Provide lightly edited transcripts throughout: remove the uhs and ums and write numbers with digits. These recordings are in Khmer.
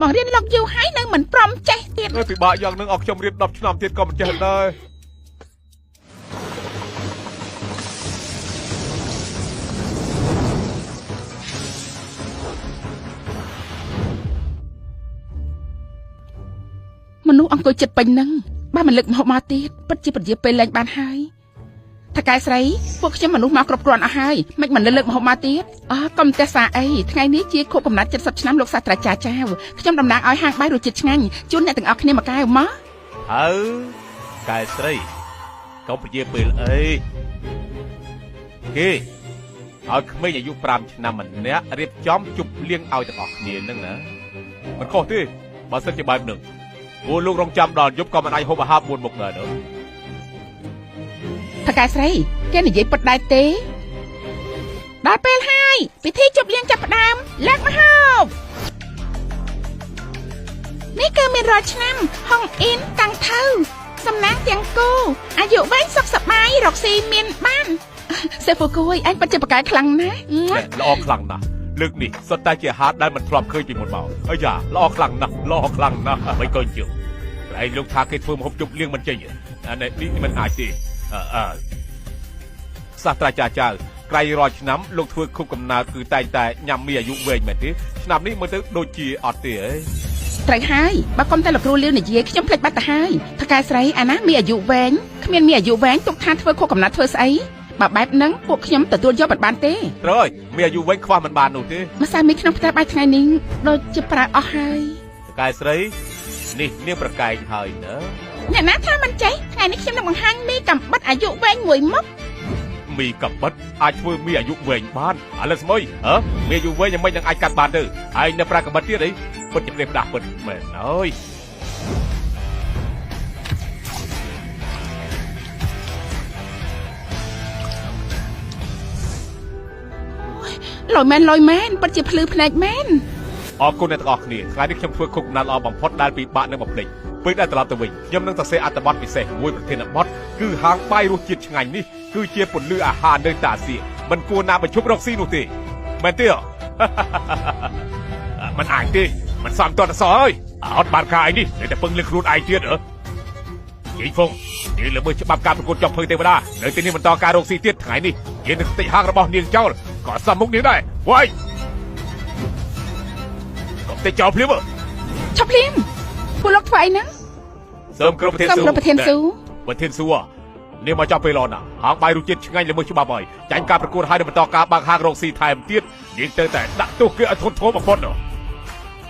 បងរៀនលោកយូរហើយនៅមិនព្រមចេះទៀតពិបាកយ៉ាងនឹងអស់ខ្ញុំរៀន10ឆ្នាំទៀតក៏មិនចេះដែរមនុស្សអង្គុយចិត្តពេញនឹងបើមិនលើកមកមកទៀតពិតជាប្រយាពេលលែងបានហើយថកែស្រីពួកខ្ញុំមនុស្សមកគ្រប់គ្រាន់អស់ហើយមិនលើកមកមកទៀតកុំតែសាអីថ្ងៃនេះជាខួបកំណត់70ឆ្នាំលោកសាស្ត្រាចារ្យចាវខ្ញុំតំណាងឲ្យហាងបាយរសជាតិឆ្ងាញ់ជូនអ្នកទាំងអស់គ្នាមួយកែវមកហើកែស្រីកុំប្រយាពេលអីគេឲ្យក្មេងអាយុ5ឆ្នាំម្នាក់រៀបចំជប់លៀងឲ្យទាំងអស់គ្នានឹងណាមិនខុសទេបើសិនជាបែបនឹងពួកលោករងចាំដល់យប់ក៏មិនអាចហូបអាហារ4មុខដែរនោះថកែស្រីគេនិយាយពិតដែរទេដល់ពេលហើយពិធីជប់លៀងចាប់ផ្ដើមលើកមកហូបនេះគឺមានរាល់ឆ្នាំហុងអ៊ីនតាំងថៅសំណាងទាំងគូអាយុវែងសុខសប្បាយរកស៊ីមានបានសេហ្វូគួយអញពិតជាប្រកែកខ្លាំងណាស់ល្អខ្លាំងណាស់លើកនេះសុទ្ធតែជាអាហារដែលមិនធ្លាប់ឃើញពីមុនមកអីយ៉ាល្អខ្លាំងណាស់មិនក៏ជឿឯងលោកថាគេធ្វើម្ហូបជប់លៀងមិនចេញអានេះមិនអាចទេសាស្ត្រាចារ្យចៅក្រៃរាល់ឆ្នាំលោកធ្វើខុបកំណើតគឺតែងតែញ៉ាំមីអាយុវែងមែនទេឆ្នាំនេះមើលទៅដូចជាអត់ទេត្រូវហើយបើកុំតែលោកគ្រូលាវនិយាយខ្ញុំភ្លេចបាត់ទៅហើយថកែស្រីអាណាមីអាយុវែងគ្មានមីអាយុវែងទុកថាធ្វើខុបកំណើតធ្វើស្អីបើបែបហ្នឹងពួកខ្ញុំទទួលយកមិនបានទេត្រូវហើយមីអាយុវែងខ្វះមិនបាននោះទេម្សៅមីក្នុងផ្ទះបាយថ្ងៃនេះដូចជាប្រើអស់ហើយថកែស្រីនេះនាងប្រកែកហើយណាអ្នកណាថាមិនចេះថ្ងៃនេះខ្ញុំនឹងបង្ហាញមីកំបិតអាយុវែងមួយមុខមីកំបិតអាចធ្វើមីអាយុវែងបានឥឡូវស្មើមីអាយុវែងយ៉ាងម៉េចនឹងអាចកាត់បានទៅហើយនៅប្រាកំបិតទៀតអីពិតជាផ្ដាស់ពិតមែនអើយលយមែនពិតជាភ្លឺភ្នែកមែនអរគុណអ្នកទាំងអស់គ្នាថ្ងៃនេះខ្ញុំធ្វើខុបកំណត់ល្អបំផុតដែលពិបាកនឹងបំភ្លេចពេលដែលត្រឡប់ទៅវិញខ្ញុំនឹងសរសេរអត្ថបទពិសេសមួយប្រធានបទគឺហាងបាយរសជាតិឆ្ងាញ់នេះគឺជាពន្លឺអាហារនៅតាស៊ីមិនគួរណាបញ្ឈប់រកស៊ីនោះទេមែនទេមិនអាចទេមិនសមតតសអើយអត់បានកាយនេះតែពឹងលើខ្លួនឯងទៀតយីហ្វុងនេះលើមើលច្បាប់ការប្រកួតចុះភើទេវតានៅទីនេះបន្តការរកស៊ីទៀតថ្ងៃនេះយើងនឹងតិចហាងរបស់នាងចោលក៏សំមុខនាងដែរវ៉ៃកុំតិចចោលភ្លាមឈប់ភ្លាមពួកលោកធ្វើអីហ្នឹងសូមក្រុមប្រធានស៊ូប្រធានស៊ូនាងមកចាប់ពេលឡណាហាងបាយរសជាតិឆ្ងាញ់លើមើលច្បាប់ហើយចាញ់ការប្រកួតហើយនឹងបន្តការបើកហាងរកស៊ីថែមទៀតនាងទៅតែដាក់ទោសគេឲ្យធន់ធ្ងរបំផុត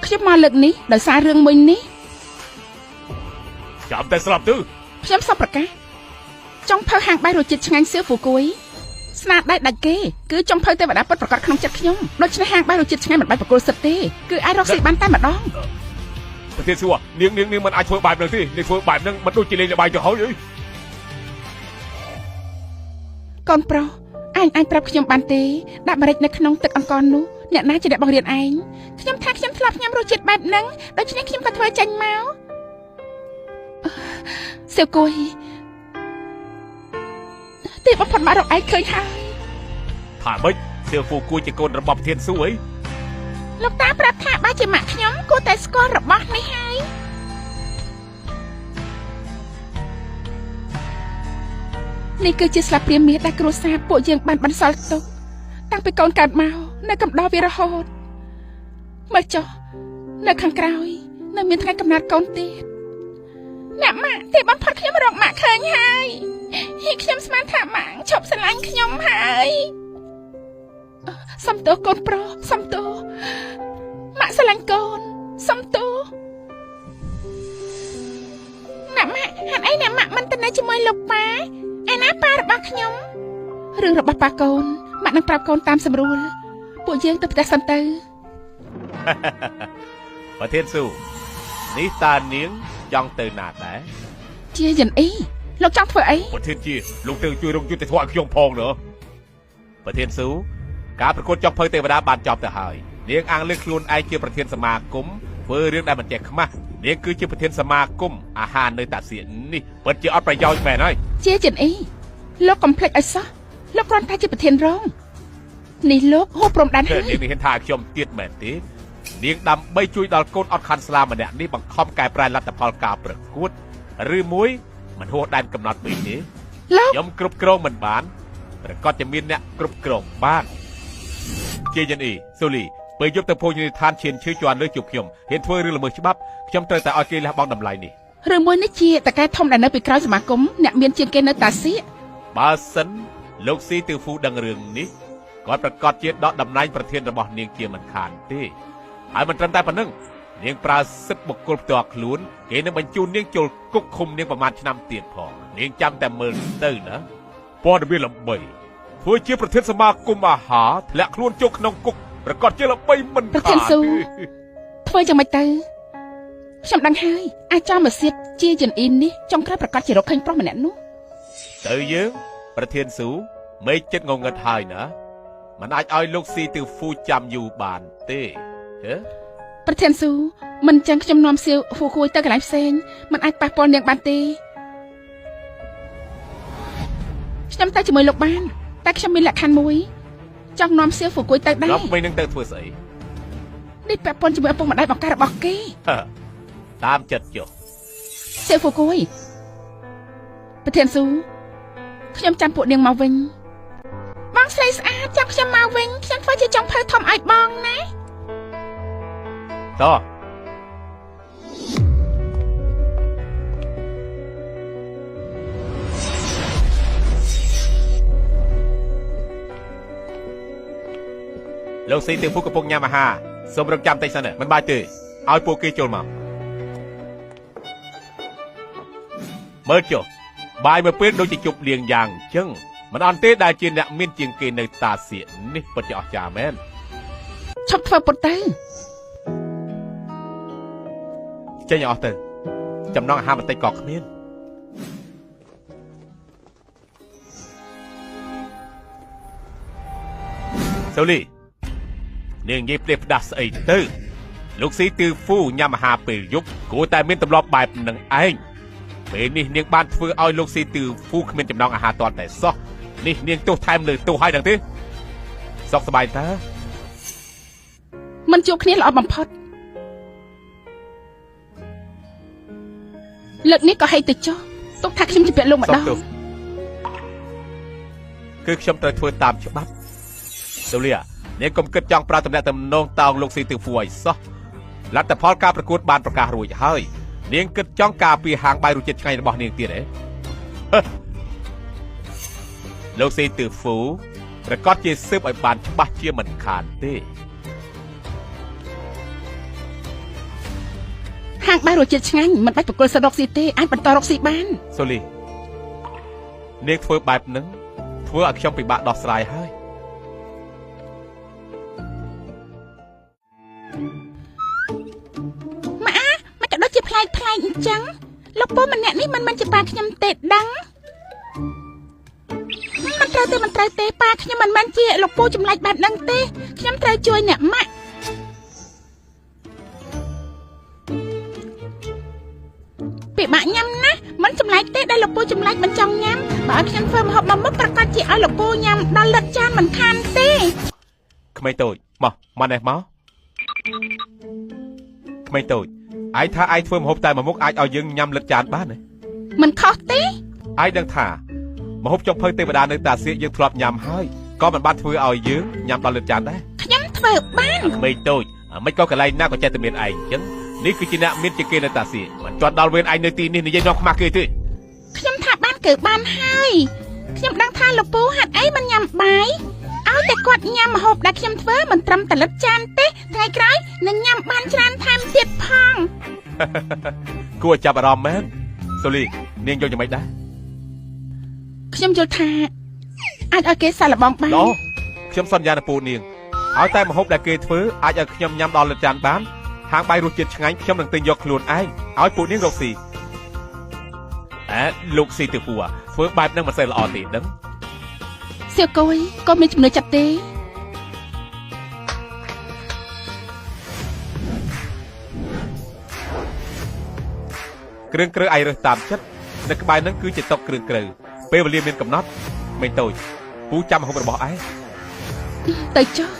ខ្ញុំមកលើកនេះដោយសាររឿងមួយនេះចាំតែស្លាប់ទៅខ្ញុំសូមប្រកាសចុងភៅហាងបាយរសជាតិឆ្ងាញ់សៀវហ្វូគួយស្នាដៃដាច់គេគឺចុងភៅទេវតាពិតប្រកបក្នុងចិត្តខ្ញុំដូច្នេះហាងបាយរសជាតិឆ្ងាញ់មិនបាច់ប្រកួតសិតទេគឺអាចរកស៊ីបានតែម្ដងប្រធានសួរនាងមិនអាចធ្វើបែបហ្នឹងទេនាងធ្វើបែបហ្នឹងមិនដូចជាលេងល្បែងទៅហើយកូនប្រុសឯងអាចប្រាប់ខ្ញុំបានទេដាក់ម្រេចនៅក្នុងទឹកអង្ករនោះអ្នកណាជាអ្នកបង្រៀនឯងខ្ញុំថាខ្ញុំធ្លាប់ញ៉ាំរសជាតិបែបហ្នឹងដូច្នេះខ្ញុំក៏ធ្វើចាញ់មកសៀវគួយទីបំផុតមករកឯងឃើញហើយថាម៉េចសៀវហ្វូគួយជាកូនរបស់ប្រធានសួរអីលោកតាប្រាប់ថាបើជាម៉ាក់ខ្ញុំគួរតែស្គាល់របស់នេះហើយនេះគឺជាស្លាបព្រាមាសដែលគ្រួសារពួកយើងបានបន្សល់ទុកតាំងពីកូនកើតមកនៅកំដរវារហូតមើលចុះនៅខាងក្រោយនៅមានថ្ងៃកំណត់កូនទៀតអ្នកម៉ាក់ទីបំផុតខ្ញុំរកម៉ាក់ឃើញហើយខ្ញុំស្មានថាម៉ាក់ឈប់ស្រឡាញ់ខ្ញុំហើយសំទោសកូនប្រុសសំទោសម៉ាក់ស្រឡាញ់កូនសំទោសអ្នកម៉ាក់ហេតុអីអ្នកម៉ាក់មិនទៅនៅជាមួយលោកប៉ាឯណាប៉ារបស់ខ្ញុំរឿងរបស់ប៉ាកូនម៉ាក់នឹងប្រាប់កូនតាមស្រួលពួកយើងទៅផ្ទះសិនទៅប្រធានស៊ូនេះតើនាងចង់ទៅណាដែរជាយិនអីលោកចង់ធ្វើអីប្រធានជាលោកទៅជួយរកយុទ្ធធម៌ឲ្យខ្ញុំផងណ៎ប្រធានស៊ូការប្រកួតចុះភៅទេវតាបានចប់ទៅហើយនាងអាងលើខ្លួនឯងជាប្រធានសមាគមធ្វើរឿងដែលមិនចេះខ្មាស់នាងគឺជាប្រធានសមាគមអាហារនៅតាសៀននេះពិតជាអត់ប្រយោជន៍មែនហើយជាយិនអីលោកកុំភ្លេចឲ្យសោះលោកគ្រាន់តែជាប្រធានរងនេះលោកហូបព្រំដែនហើយនាងហ៊ានថាខ្ញុំទៀតមែនទេ នាងដាំបីជួយដល់កូនអត់ខាន់ស្លាម្នាក់នេះបង្ខំកែប្រែលទ្ធផលការប្រកួតឬមួយមិនហួសដែនកំណត់ពេកទេខ្ញុំគ្រប់គ្រងមិនបានប្រកាសจะមានអ្នកគ្រប់គ្រងបានជាយ៉ាងនេះសូលីពេលយប់ទៅភោជនីយដ្ឋានឈានឈឺជាន់លើជួបខ្ញុំហ៊ានធ្វើរឿងល្មើសច្បាប់ខ្ញុំត្រូវតែឲ្យគេលះបង់តម្លៃនេះឬមួយនេះជាតកែធំដែលនៅពីក្រោយសមាគមអ្នកមានជាងគេនៅតាសៀកបើសិនលោកស៊ីទឺហ្វូដឹងរឿងនេះគាត់ប្រកាសជាដកតំណែងប្រធានរបស់នាងជាមិនខានទេហើយមិនត្រឹមតែប៉ុណ្្នឹងនាងប្រើសិទ្ធិបុគ្គលផ្ទាល់ខ្លួនគេនឹងបញ្ជូននាងចូលគុកឃុំនាងប្រមាណឆ្នាំទៀតផងនាងចាំតែមើលទៅណាព័ត៌មានល្បីធ្វើជាប្រធានសមាគមអាហារធ្លាក់ខ្លួនចូលក្នុងគុកប្រកាសជាល្បីមិនខានប្រធានស៊ូធ្វើយ៉ាងម៉េចទៅខ្ញុំដឹងហើយអាចចោលមកសៀតជាចិនអ៊ីននេះចុងក្រោយប្រកាសជារកឃើញប្រុសម្នាក់នោះទៅយើងប្រធានស៊ូមេឃចិត្តងងឹតហើយណាមិនអាចឲ្យលោកស៊ីទឺហ្វូចាំយូរបានទេហ៎ប្រធានស៊ូមិនចឹងខ្ញុំនាំសៀវហ្វូគួយទៅកន្លែងផ្សេងមិនអាចប៉ះពាល់នាងបានទេខ្ញុំទៅជាមួយលោកបានតែខ្ញុំមានលក្ខខណ្ឌមួយចង់នាំសៀវហ្វូគួយទៅដែរលោកមិននឹងទៅធ្វើស្អីនេះពាក់ព័ន្ធជាមួយឪពុកម្ដាយបង្ការរបស់គេតាមចិត្តចុះសៀវហ្វូគួយប្រធានស៊ូខ្ញុំចាំពួកនាងមកវិញបងស្រីស្អាតចាំខ្ញុំមកវិញខ្ញុំធ្វើជាចង់ភៅធំឲ្យបងណាតោះលោកស៊ីទឺហ្វូកំពុងញ៉ាំអាហារសូមរងចាំតិចសិនមិនបាច់ទេឲ្យពួកគេចូលមកមើលចុះបាយមួយពេលដូចជាជប់លៀងយ៉ាងអញ្ចឹងមិនអន់ទេដែលជាអ្នកមានជាងគេនៅតាសៀកនេះពិតជាអស្ចារ្យមែនឈប់ធ្វើពុតទៅចេញអស់ទៅចំណងអាហារបន្តិចក៏គ្មានសូលីនាងនិយាយផ្ទះផ្ដាស់ស្អីទៅលោកស៊ីទឺហ្វូញ៉ាំអាហារពេលយប់គួរតែមានទម្លាប់បែបនឹងឯងពេលនេះនាងបានធ្វើឲ្យលោកស៊ីទឺហ្វូគ្មានចំណងអាហារទាល់តែសោះនេះនាងទោសថែមលើទោសឲ្យដឹងទេសុខសប្បាយតើមិនជួបគ្នាល្អបំផុតលើកនេះក៏ហីទៅចុះទុកថាខ្ញុំជម្រាបលោកម្ដងគឺខ្ញុំត្រូវធ្វើតាមច្បាប់សូលីនាងកុំគិតចង់ប្រើតំណែងតំណងតោងលោកស៊ីទឺហ្វូឲ្យសោះលទ្ធផលការប្រកួតបានប្រកាសរួចហើយនាងគិតចង់ការពារហាងបាយរសជាតិឆ្ងាញ់របស់នាងទៀតទេលោកស៊ីទឺហ្វូប្រកាសជាស៊ើបឲ្យបានច្បាស់ជាមិនខានទេហាងបាយរសជាតិឆ្ងាញ់មិនបាច់បកគលសិនរកស៊ីទេអាចបន្តរកស៊ីបានសូលីនាងធ្វើបែបហ្នឹងធ្វើឲ្យខ្ញុំពិបាកដោះស្រាយហើយម៉ាក់ដូចជាប្លែកអញ្ចឹងលោកពូម្នាក់នេះមិនជាប៉ាខ្ញុំទេដឹងមិនត្រូវទេប៉ាខ្ញុំមិនមែនជាលោកពូចម្លែកបែបហ្នឹងទេខ្ញុំត្រូវជួយអ្នកម៉ាក់ពីម៉ាក់ញ៉ាំណាមិនចម្លែកទេដែលលោកពូចម្លែកមិនចង់ញ៉ាំបើឲ្យខ្ញុំធ្វើម្ហូបមកមុខប្រកាសជាឲ្យលោកពូញ៉ាំដល់លិតចានមិនខានទេក្មេងតូចមកនេះមកក្មេងតូចឯងថាឯងធ្វើម្ហូបតែមួយមុខអាចឲ្យយើងញ៉ាំលិតចានបានទេមិនខុសទេឯងដឹងថាម្ហូបចុងភៅទេវតានៅតាសៀកយើងធ្លាប់ញ៉ាំហើយក៏មិនបានធ្វើឲ្យយើងញ៉ាំដល់លិតចានដែរខ្ញុំធ្វើបានក្មេងតូចមិនក៏កន្លែងណាក៏ចេះតែមានឯងអញ្ចឹងនេះគឺជាអ្នកមានជាងគេនៅតាសៀកមិនទាន់ដល់វេនឯងនៅទីនេះនិយាយនាំខ្មាស់គេទេខ្ញុំថាបានគឺបានហើយខ្ញុំដឹងថាលោកពូហាត់អីមិនញ៉ាំបាយឲ្យតែគាត់ញ៉ាំម្ហូបដែលខ្ញុំធ្វើមិនត្រឹមតែលិតចានទេថ្ងៃក្រោយនឹងញ៉ាំបានច្រើនថែមទៀតផងគួរចាប់អារម្មណ៍មែនសូលីនាងយល់យ៉ាងម៉េចដែរខ្ញុំយល់ថាអាចឲ្យគេសាកល្បងបានខ្ញុំសន្យានឹងពូនាងឲ្យតែម្ហូបដែលគេធ្វើអាចឲ្យខ្ញុំញ៉ាំដល់លិតចានបានហាងបាយរសជាតិឆ្ងាញ់ខ្ញុំនឹងទិញយកខ្លួនឯងឲ្យពូនាងរកស៊ីលោកស៊ីទឺហ្វូធ្វើបែបហ្នឹងមិនសូវល្អទេដឹងសៀវគួយក៏មានចំណុចចិត្តទេគ្រឿងក្រៅឯងរើសតាមចិត្តនៅក្បែរហ្នឹងគឺជាតុគ្រឿងក្រៅពេលវេលាមានកំណត់មិនតូចពូចាំម្ហូបរបស់ឯងទៅចុះ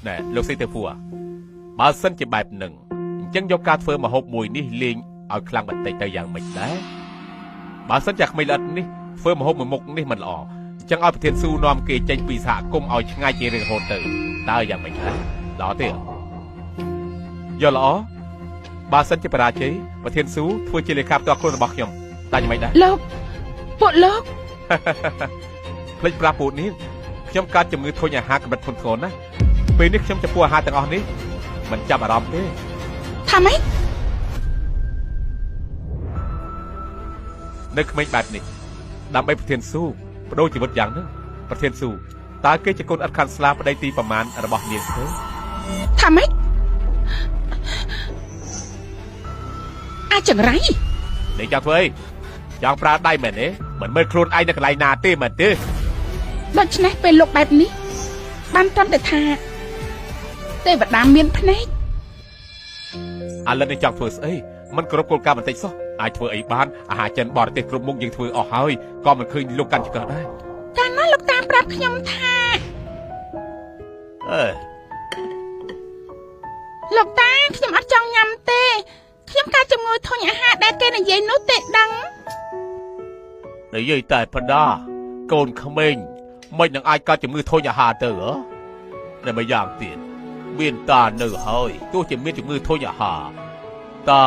ណែលោកស៊ីទៅពួរបើសិនជាបែបនឹងអញ្ចឹងយកការធ្វើម្ហូបមួយនេះលេងឲ្យខ្លាំងបន្តិចទៅយ៉ាងម៉េចដែរបើសិនជាក្មេងល្អិតនេះធ្វើម្ហូបមួយមុខនេះមិនល្អអញ្ចឹងឲ្យប្រធានស៊ូនាំគេចេញពីសហគមន៍ឲ្យឆ្ងាយជារៀងរហូតទៅតើយ៉ាងម៉េចដែរល្អទេយល់ល្អបើសិនជាបរាជ័យប្រធានស៊ូធ្វើជាលេខាផ្ទាល់ខ្លួនរបស់ខ្ញុំតើយ៉ាងម៉េចដែរលោកពួកលោក ភ្លេចប្រាប់ពួកនេះខ្ញុំកើតជំងឺធុញអាហារកម្រិតធ្ងន់ធ្ងរណាស់ពេលនេះខ្ញុំចំពោះអាហារទាំងអស់នេះមិនចាប់អារម្មណ៍ទេថាម៉េចនៅក្មេងបែបនេះដើម្បីប្រធានស៊ូបដូរជីវិតយ៉ាងហ្នឹងប្រធានស៊ូតើគេជាកូនឥតខានស្លាប្តីទីប្រមាណរបស់នាងទេថាម៉េចអាចង្រៃនេះចង់ធ្វើអីចង់ប្រើដៃមែនទេមិនមើលខ្លួនឯងនៅកន្លែងណាទេមែនទេដូច្នេះពេលលោកបែបនេះបានត្រឹមតែថាទេវតាមានភ្នែកឥឡូវនេះចង់ធ្វើស្អីមិនគោរពគោលការណ៍បន្តិចសោះអាចធ្វើអីបានអាហារចិនបរទេសគ្រប់មុខយើងធ្វើអស់ហើយក៏មិនឃើញលោកកាន់ឆ្កឹះដែរកាលណាលោកតាមប្រាប់ខ្ញុំថាលោកតាខ្ញុំអត់ចង់ញ៉ាំទេខ្ញុំកើតជំងឺធុញអាហារដែលគេនិយាយនោះទេដឹងនិយាយតែប៉ុណ្ណាកូនក្មេងមិននឹងអាចកើតជំងឺធុញអាហារទៅហ៎តែម្យ៉ាងទៀតមានតានៅហើយទោះជាមានជំងឺធុញអាហារតា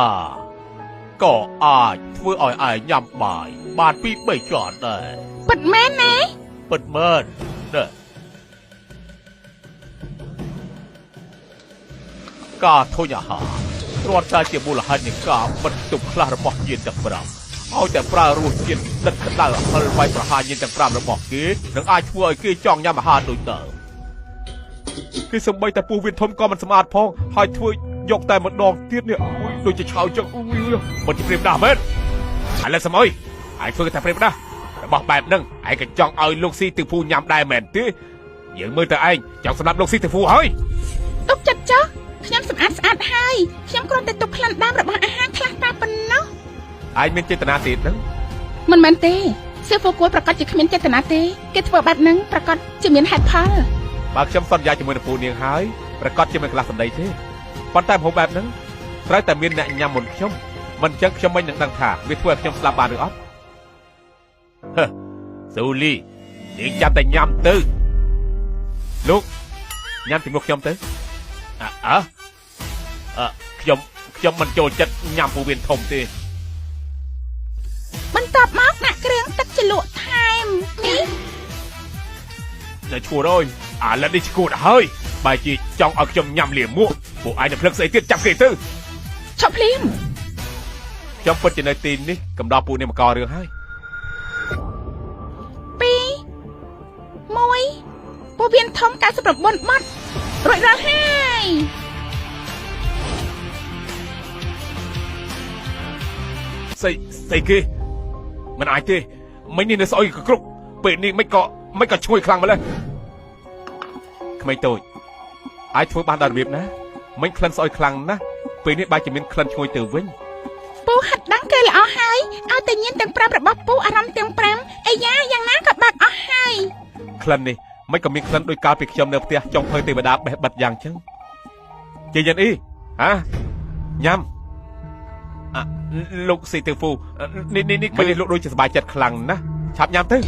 ក៏អាចធ្វើឲ្យឯងញ៉ាំបាយបានពី3ជាន់ដែរពិតមែនណាពិតមែនណាការធុញអាហារគ្រាន់តែជាមូលហេតុនៃការបិទទប់ខ្លះរបស់យានទាំង5ឲ្យតែប្រើរសជាតិដិតក្តៅហិលវាយប្រហារយានទាំង5របស់គេនឹងអាចធ្វើឲ្យគេចង់ញ៉ាំអាហារដូចដើមគេសម្បីតែពស់វាធំក៏មិនស្អាតផងហើយធ្វើយកតែម្ដងទៀតនេះដូចជាឆៅចឹងមិនព្រៀបដាស់មែនឥឡូវសម័យឯងធ្វើតែព្រៀបដាស់របស់បែបហ្នឹងឯងក៏ចង់ឲ្យលោកស៊ីទៅភូញ៉ាំដែរមែនទេយើងមើលទៅឯងចង់សម្រាប់លោកស៊ីទៅភូហើយទុកចិត្តចុះខ្ញុំសម្អាតស្អាតហើយខ្ញុំគ្រាន់តែទុកក្លិនដើមរបស់អាហារខ្លះតែប៉ុណ្ណោះឯងមានចេតនាទេហ្នឹងមិនមែនទេសៀវភៅគួរប្រកាសជាគ្មានចេតនាទេគេធ្វើបែបហ្នឹងប្រកាសជាមានហេតុផលបើខ្ញុំសន្យាជាមួយនឹងពូនាងហើយប្រកាសជាមិនកន្លះសម្ដីទេប៉ុន្តែម្ហូបបែបហ្នឹងត្រូវតែមានអ្នកញ៉ាំមុនខ្ញុំមិនអញ្ចឹងខ្ញុំមិននឹងដឹងថាវាធ្វើឲ្យខ្ញុំស្លាប់បានឬអត់ស៊ូលីនាងចាំតែញ៉ាំទៅលោកញ៉ាំជាមួយខ្ញុំទៅខ្ញុំមិនចូលចិត្តញ៉ាំពូវៀនធំទេបន្ទាប់មកដាក់គ្រឿងទឹកជ្រលក់ថែមនេះតែឈួរអើយឥឡូវនេះឈួរហើយបែរជាចង់ឲ្យខ្ញុំញ៉ាំលាមកពួកឯងនៅភ្លឹកស្អីទៀតចាប់គេទៅឈប់ភ្លាមខ្ញុំពិតជានៅទីនេះកំដរពួកនេះមកករឿងហើយ2 1ពួកវៀនធំ99បាត់រួចរាល់ហើយស្អីគេមិនអាចទេមិញនេះនៅស្អុយគ្រប់ពេលនេះមិនក៏ឈ្ងុយខ្លាំងម្ល៉េះក្មេងតូចអាចធ្វើបានដល់របៀបណាមិញក្លិនស្អុយខ្លាំងណាស់ពេលនេះបែរជាមានក្លិនឈ្ងុយទៅវិញពូហាត់ដឹងគេល្អហើយឲ្យតែញៀនទាំង5របស់ពូអារម្មណ៍ទាំង5អាយ៉ាយ៉ាងណាក៏បាក់អស់ហើយក្លិននេះមិនក៏មានក្លិនដូចកាលពីខ្ញុំនៅផ្ទះចុងភៅទេវតាបេះបិទយ៉ាងចឹងជាយ៉ាងអីញ៉ាំលោកស៊ីទៅហ្វូនេះមិនលោកដូចជាសប្បាយចិត្តខ្លាំងណាស់ឆាប់ញ៉ាំទៅ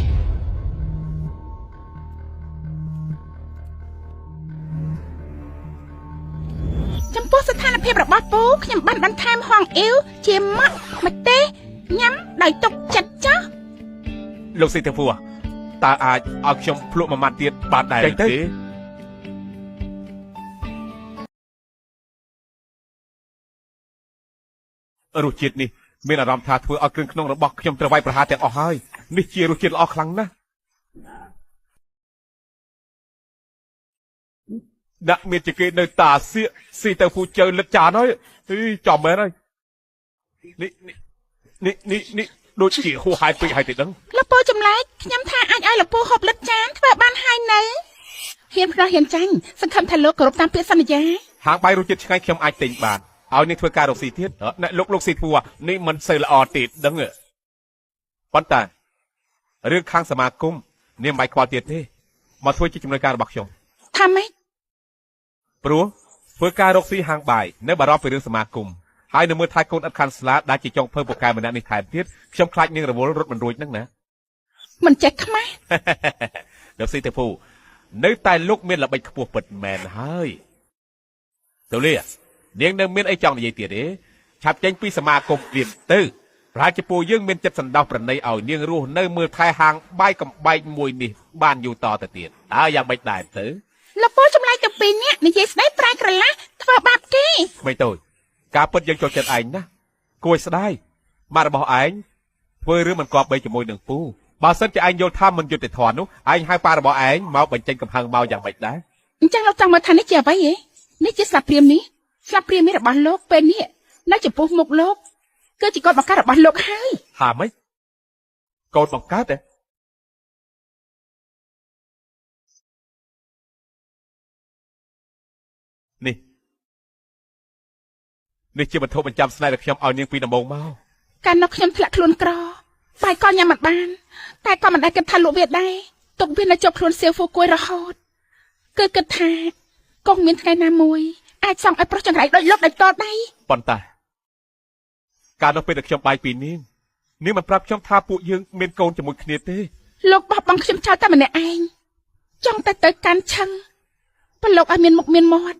ចំពោះស្ថានភាពរបស់ពូខ្ញុំបានបន្ថែមហងអ៊ីវជាម៉ាក់ម្ទេសញ៉ាំដោយទុកចិត្តចុះលោកស៊ីទៅហ្វូតើអាចឲ្យខ្ញុំភ្លក់មួយម៉ាត់ទៀតបានដែរទេរសជាតិនេះមានអារម្មណ៍ថាធ្វើឲ្យគ្រឿងក្នុងរបស់ខ្ញុំត្រូវវាយប្រហារទាំងអស់ហើយនេះជារសជាតិល្អខ្លាំងណាស់ដាក់មានជាគេនៅតាសៀកស៊ីទៅពូជើលឹកចានហើយចំមែនហើយនេះដូចជាហួសហេតុពេកហើយទេដឹងលោកពូចម្លែកខ្ញុំថាអាចឲ្យលោកពូហូបលឹកចានធ្វើបានហើយនៅហ៊ានផ្ដោះហ៊ានចាញ់សង្ឃឹមថាលោកគោរពតាមពាក្យសន្យាហាងបាយរសជាតិឆ្ងាញ់ខ្ញុំអាចទិញបានឲ្យនេះធ្វើការរកស៊ីទៀតអ្នកលោកស៊ីធួនេះមិនសូវល្អទេដឹងប៉ុន្តែរឿងខាងសមាគមនាងមិនបាច់ខ្វល់ទៀតទេមកធ្វើជាចំណុចការរបស់ខ្ញុំថាម៉េច ព្រោះធ្វើការរកស៊ីហាងបាយនៅបារម្ភពីរឿងសមាគមហើយនៅមើលថែកូនឥតខាន់ស្លាដែលជាចុងភើពូកែម្នាក់នេះថែមទៀតខ្ញុំខ្លាចនាងរវល់រត់មិនរួចហ្នឹងណា មិនចេះខ្មាស់ លោកស៊ីទេពូនៅតែលោកមានល្បិចខ្ពស់ពិតមែនហើយទូលានាងនៅមានអីចង់និយាយទៀតទេឆាប់ចេញពីសមាគមទៀតទៅប្រហែលជាពូយើងមានចិត្តសន្តោសប្រណីឲ្យនាងរស់នៅមើលថែហាងបាយកំបែកមួយនេះបានយូរតទៅទៀតតើយ៉ាងម៉េចដែរទៅ លោកពូចម្លែកទៅពីរនាក់និយាយស្ដីប្រែក្រឡាធ្វើបាបគេ មិនតូចការពិតយើងចូលចិត្តឯងណាគួរស្ដាយម៉ាក់របស់ឯងធ្វើរឿងមិនគប្បីជាមួយនឹងពូបើសិនជាឯងយល់ថាមិនយុត្តិធម៌នោះឯងហៅប៉ារបស់ឯងមកបញ្ចេញកំហឹងមកយ៉ាងម៉េចដែរ អញ្ចឹងលោកចង់មើលថានេះជាអ្វីហ៎នេះជាស្លាបព្រាមនេះស្លាបព្រាមនេះរបស់លោកពេលនេះនៅចំពោះមុខលោកគឺជាកូនបង្កើតរបស់លោកហើយ ហាម៉េចកូនបង្កើតទេនេះជាវត្ថុបញ្ចាំស្នេហ៍ដែលខ្ញុំឲ្យនាងពីដំបូងមក កាលនោះខ្ញុំធ្លាក់ខ្លួនក្របាយក៏ញ៉ាំមិនបានតែក៏មិនដែលគិតថាលក់វាដែរទុកវានៅជាប់ខ្លួនសៀវហ្វូគួយរហូតគឺគិតថាកុំមានថ្ងៃណាមួយអាចសង់ឲ្យប្រុសចង្រៃដូចលោកដោយតដៃ ប៉ុន្តែកាលនោះពេលដែលខ្ញុំបាយពីនាងមិនប្រាប់ខ្ញុំថាពួកយើងមានកូនជាមួយគ្នាទេ លោកបោះបង់ខ្ញុំចោលតែម្នាក់ឯងចង់ទៅកាន់ឆឹងប្រឡូកឲ្យមានមុខមានមាត់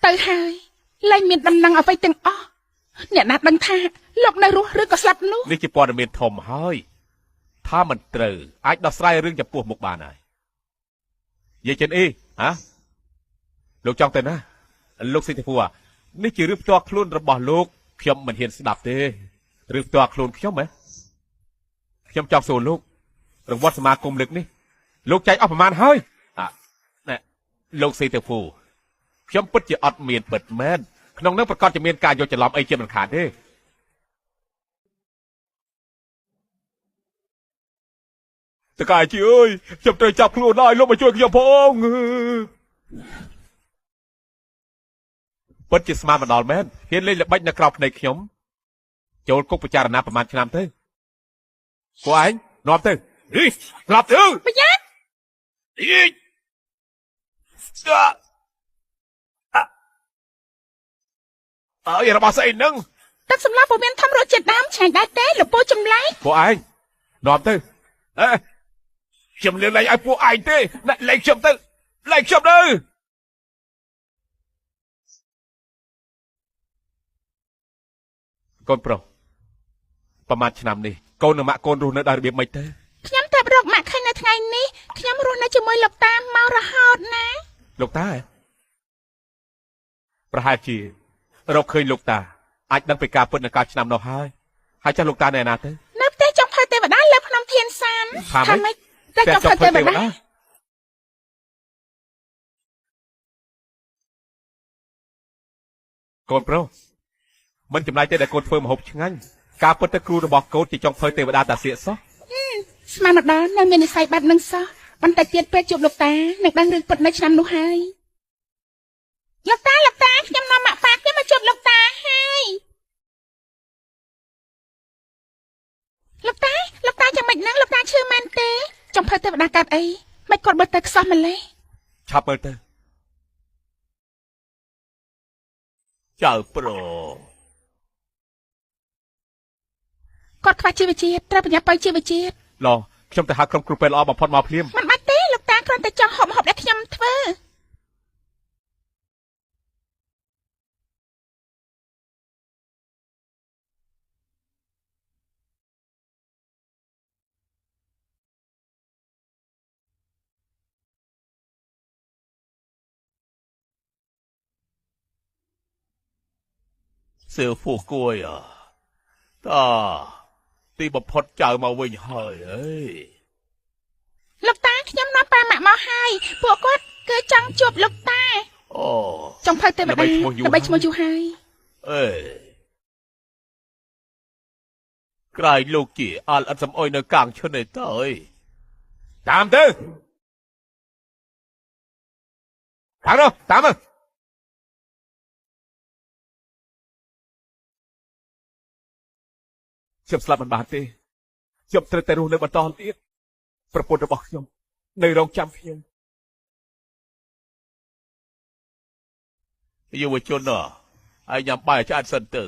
ទៅហើយលែងមានដំណឹងអ្វីទាំងអស់អ្នកណាដឹងថាលោកនៅរស់ឬក៏ស្លាប់នោះ នេះជាព័ត៌មានធំហើយថាមិនត្រូវអាចដោះស្រាយរឿងចំពោះមុខបានហើយយាយចិនអីហ៎លោកចង់ទៅណាលោកសិទ្ធិភូនេះជារឿងផ្ទាល់ខ្លួនរបស់លោកខ្ញុំមិនហ៊ានស្ដាប់ទេរឿងផ្ទាល់ខ្លួនខ្ញុំហ៎ខ្ញុំចង់សួរលោករង្វាន់សមាគមលើកនេះលោកចែកអស់ប្រមាណហើយណែលោកសិទ្ធិភូខ្ញុំពិតជាអត់មានពិតមែនក្នុងនោះប្រកាសជាមានការយកច្រឡំអីជាមិនខានទេតកែជីអើយខ្ញុំត្រូវចាប់ខ្លួនហើយលោកមកជួយខ្ញុំផងពិតជាស្មានមកដល់មែនហ៊ានលេងល្បិចនៅក្រៅភ្នែកខ្ញុំចូលគុកពិចារណាប្រហែលឆ្នាំទៅពួកឯងនាំទៅស្លាប់ទៅប្រយ័ត្នអើយរបស់ស្អីហ្នឹងទឹកសម្លពុំមានធំរសជាតិដើមឆ្ងាញ់ដែរទេលោកពូចម្លែក ពួកឯងនាំទៅខ្ញុំលឿនលែងឲ្យពួកឯងទេលែងខ្ញុំទៅលែងខ្ញុំទៅកូនប្រុសប្រហែលឆ្នាំនេះកូននិងម៉ាក់កូនរស់នៅដោយរបៀបម៉េចទៅខ្ញុំតែរកម៉ាក់ឃើញនៅថ្ងៃនេះខ្ញុំរស់នៅជាមួយលោកតាមករហូតណាលោកតាប្រហែលជារកឃើញលោកតាអាចដឹងពីការពិតនៅកាលឆ្នាំនោះហើយចាស់លោកតានៅណាទៅនៅផ្ទះចុងភៅទេវតាលើភ្នំធានសានថាម៉េចតែចុងភៅទេវតាកូនប្រុសមិនចម្លែកទេដែលកូនធ្វើម្ហូបឆ្ងាញ់ការពិតទៅគ្រូរបស់កូនជាចុងភៅទេវតាតាសៀកសោះស្មានមកដល់នៅមាននិស័យបាត់នឹងសោះបន្តិចទៀតពេលជួបលោកតានឹងដឹងរឿងពិតនៅឆ្នាំនោះហើយលោកតាខ្ញុំនាំម៉ាក់ប៉ាខ្ញុំមកជួបលោកតាហើយលោកតាយ៉ាងម៉េចហ្នឹងលោកតាឈឺមែនទេចុងភៅទេវតាកាត់អីមិនគាត់បើទៅខ្សោះម្លេះឆាប់មើលទៅចៅប្រុសគាត់ខ្វះជីវជាតិត្រូវបញ្ញាបៃជីវជាតិឡោះខ្ញុំទៅហៅក្រុមគ្រូពេទ្យល្អបំផុតមកភ្លាមមិនបាច់ទេលោកតាគ្រាន់តែចង់ហូបដែលខ្ញុំធ្វើសៀវហ្វូគួយតាទីបំផុតចៅមកវិញហើយអើយលោកតាខ្ញុំនាំប៉ាម៉ាក់មកហើយពួកគាត់គឺចង់ជួបលោកតាអូចង់ផៅទេវតាដើម្បីឈ្មោះយូរហើយអេក្រៃលោកជាអល់អត់សំអុយនៅកាងឈុនឯតើអើយតាមទៅតាមមកខ្ញុំស្លាប់មិនបានទេខ្ញុំត្រូវតែរស់នៅបន្តទៀតប្រពន្ធរបស់ខ្ញុំនៅរងចាំខ្ញុំ យុវជនណោះហើយញ៉ាំបាយឆ្អិនសិនទៅ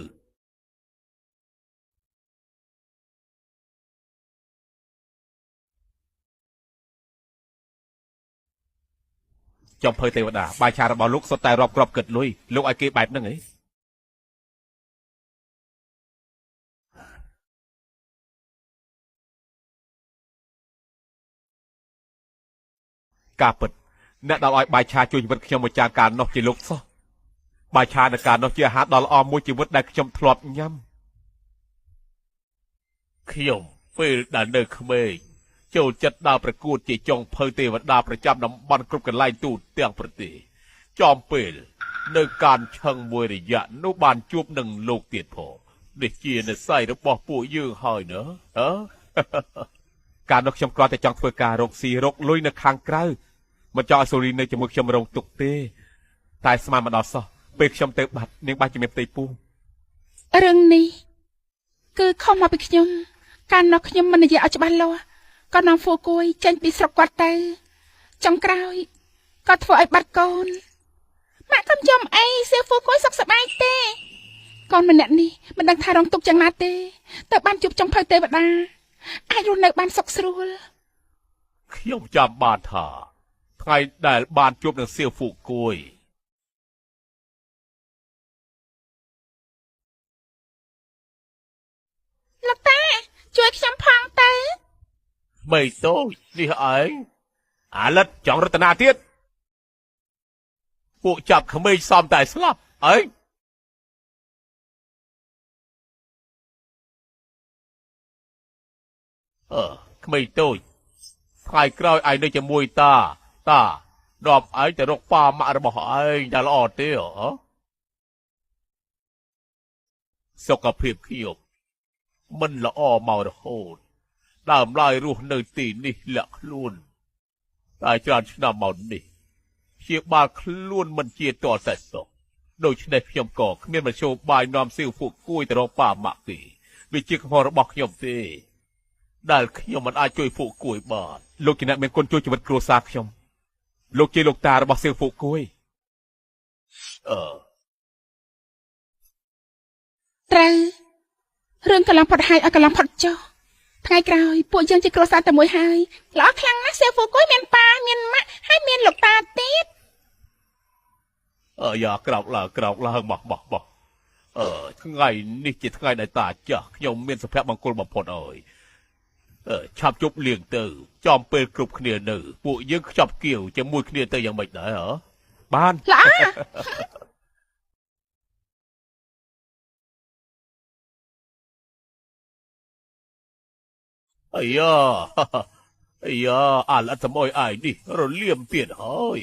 ចំភើទេវតាបាយឆារបស់លោកសុទ្ធតែរាប់គ្រាប់គិតលុយលោកឲ្យគេបែបហ្នឹងហីការពិតអ្នកដែលឲ្យបាយឆាជួយជីវិតខ្ញុំមួយចានកាលនោះជាលោកសោះបាយឆានៅកាលនោះជាអាហារដ៏ល្អមួយជីវិតដែលខ្ញុំធ្លាប់ញ៉ាំខ្ញុំពេលដែលនៅក្មេងចូលចិត្តដើរប្រកួតជាចុងភៅទេវតាប្រចាំតំបន់គ្រប់កន្លែងទូទាំងប្រទេសចំពេលនៅកានឆឹងមួយរយៈនោះបានជួបនឹងលោកទៀតផងនេះជានិស្ស័យរបស់ពួកយើងហើយណាកាលនោះខ្ញុំគ្រាន់តែចង់ធ្វើការរកស៊ីរកលុយនៅខាងក្រៅមិនចង់ឲ្យសូរីនៅជាមួយខ្ញុំរងទុក្ខទេតែស្មានមកដល់សោះពេលខ្ញុំទៅបាត់នាងបាច់ជំរាបផ្ទៃពោះរឿងនេះគឺខុសមកពីខ្ញុំកាលនោះខ្ញុំមិននិយាយឲ្យច្បាស់លាស់ក៏នាំហ្វូគួយចេញពីស្រុកគាត់ទៅចុងក្រោយក៏ធ្វើឲ្យបាត់កូនម៉ាក់កុំចំអីសៀវហ្វូគួយសុខសប្បាយទេកូនម្នាក់នេះមិនដឹងថារងទុក្ខយ៉ាងណាទេទៅបានជួបចុងភៅទេវតាអាចរស់នៅបានសុខស្រួលខ្ញុំចាំបានថាថ្ងៃដែលបានជួបនឹងសៀវហ្វូគួយលោកតាជួយខ្ញុំផងទៅបីតូចនេះឯងអាលិតចង់រតនាទៀតពួកចាប់ក្មេងសំតែស្លាប់អីក្មេងតូចថ្ងៃក្រោយឯងនៅជាមួយតានាំឯងទៅរកប៉ាម៉ាក់របស់ឯងដែលល្អទេសុខភាពខ្ញុំមិនល្អមករហូតដើមឡើយរស់នៅទីនេះលាក់ខ្លួនតែច្រើនឆ្នាំមកនេះជាបាលខ្លួនមិនជាតតែសុខដូច្នេះខ្ញុំក៏គ្មានមធ្យោបាយនាំសៀវហ្វូគួយទៅរកប៉ាម៉ាក់ទេវាជាកំហុសរបស់ខ្ញុំទេដែលខ្ញុំមិនអាចជួយហ្វូគួយបានលោកជាអ្នកមានគុណជួយជីវិតគ្រួសារខ្ញុំលោកជាលោកតារបស់សៀវហ្វូគួយត្រូវរឿងកន្លងផុតហើយឲ្យកន្លងផុតចុះថ្ងៃក្រោយពួកយើងជាគ្រួសារតែមួយហើយល្អខ្លាំងណាស់សៀវហ្វូគួយមានប៉ាមានម៉ាក់ហើយមានលោកតាទៀតយ៉ាក្រោកឡើងបោះថ្ងៃនេះជាថ្ងៃដែលតាចាស់ខ្ញុំមានសុភមង្គលបំផុតអើយឆាប់ជប់លៀងទៅចំពេលគ្រប់គ្នានៅពួកយើងខ្ចប់គៀវជាមួយគ្នាទៅយ៉ាងម៉េចដែរបានល្អអាយ៉ាអាលអត់សមអើយឯងនេះរលៀមទៀតហើយ